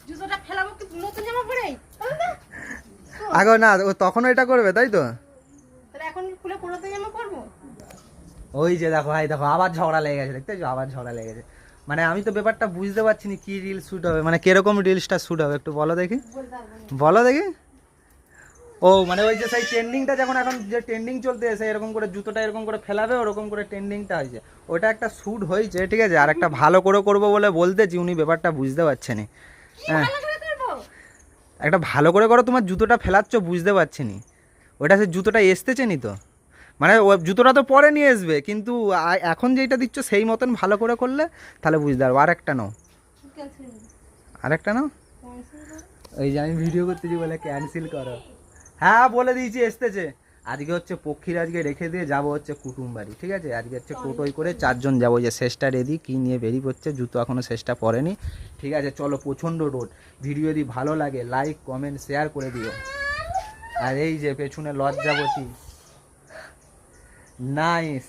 জুতোটা ফেলাবো কি নতুন জামা পরেই? আগে না ও তখনও এটা করবে তাই তো? তাহলে এখন খুলে পুরোতে জামা পরবো? ওই যে দেখো ভাই দেখো আবার ঝগড়া লেগে গেছে, দেখতে পাচ্ছ আবার ঝগড়া লেগে গেছে। মানে আমি তো ব্যাপারটা বুঝতে পারছি না কি রিল শ্যুট হবে, মানে কিরকম রিলসটা শ্যুট হবে একটু বলো দেখি, বলো দেখি। ও মানে ওই যে সেই ট্রেন্ডিংটা যখন এখন যে ট্রেন্ডিং চলতে এসে এরকম করে জুতোটা এরকম করে ফেলাবে ওরকম করে ট্রেন্ডিংটা হয়েছে, ওটা একটা শ্যুট হয়েছে ঠিক আছে। আর একটা ভালো করে করবো বলে বলতেছি, উনি ব্যাপারটা বুঝতে পারছেন। হ্যাঁ ভালো করে করবো। একটা ভালো করে করো, তোমার জুতোটা ফেলাচ্ছ বুঝতে পারছি নি, ওটা সে জুতোটা এসতেছে নি তো, মানে ও জুতোটা তো পরে নিয়ে আসবে, কিন্তু এখন যেটা দিচ্ছ সেই মতন ভালো করে করলে তাহলে বুঝতে পারবো। আরেকটা নাও, আরেকটা নাও। ওই যে আমি ভিডিও করতেছি বলে ক্যান্সেল করো। হ্যাঁ বলে দিয়েছি এসতেছে। আজকে হচ্ছে পক্ষীর আজকে রেখে দিয়ে যাবো হচ্ছে কুটুম বাড়ি, ঠিক আছে। আজকে হচ্ছে টোটোই করে 4 জন যাবো, যে শেষটা রেডি কি নিয়ে বেরিয়ে পড়ছে, জুতো এখনও শেষটা পরেনি, ঠিক আছে। চলো, প্রচণ্ড রোদ। ভিডিও যদি ভালো লাগে লাইক কমেন্ট শেয়ার করে দিও। আর এই যে পেছনে লজ্জাবতী, নাইস।